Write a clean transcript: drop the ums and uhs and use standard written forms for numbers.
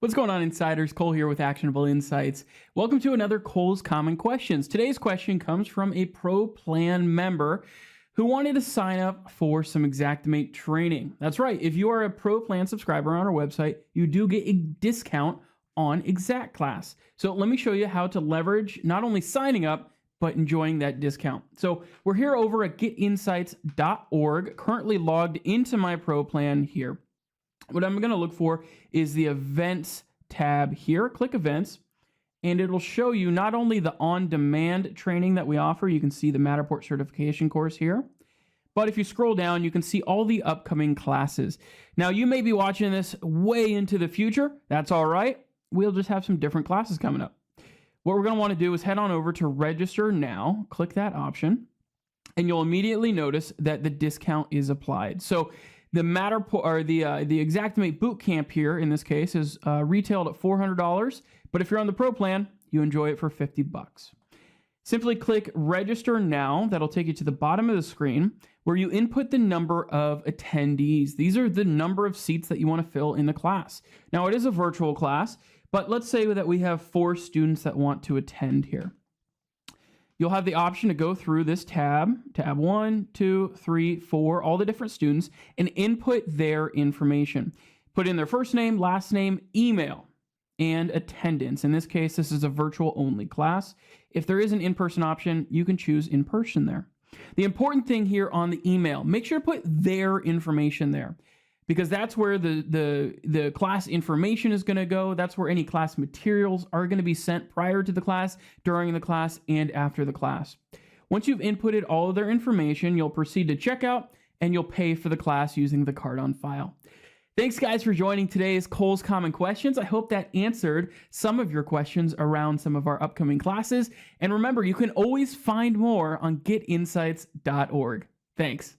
What's going on, insiders? Cole here with Actionable Insights. Welcome to another Cole's Common Questions. Today's question comes from a Pro Plan member who wanted to sign up for some Xactimate training. That's right. If you are a Pro Plan subscriber on our website, you do get a discount on Exact class. So let me show you how to leverage not only signing up, but enjoying that discount. So we're here over at getinsights.org, currently logged into my Pro Plan here. What I'm going to look for is the events tab here. Click events, and it'll show you not only the on-demand training that we offer. You can see the Matterport certification course here. But if you scroll down, you can see all the upcoming classes. Now, you may be watching this way into the future. That's all right. We'll just have some different classes coming up. What we're going to want to do is head on over to register now. Click that option, and you'll immediately notice that the discount is applied. So the Matterport or the Xactimate Bootcamp here in this case is retailed at $400, but if you're on the Pro Plan, you enjoy it for $50. Simply click Register Now. That'll take you to the bottom of the screen where you input the number of attendees. These are the number of seats that you want to fill in the class. Now, it is a virtual class, but let's say that we have 4 students that want to attend here. You'll have the option to go through this tab 1, 2, 3, 4, all the different students, and input their information. Put in their first name, last name, email, and attendance. In this case, this is a virtual only class. If there is an in-person option, you can choose in-person there. The important thing here on the email, make sure to put their information there, because that's where the class information is going to go. That's where any class materials are going to be sent prior to the class, during the class, and after the class. Once you've inputted all of their information, you'll proceed to checkout, and you'll pay for the class using the card on file. Thanks, guys, for joining today's Cole's Common Questions. I hope that answered some of your questions around some of our upcoming classes. And remember, you can always find more on getinsights.org. Thanks.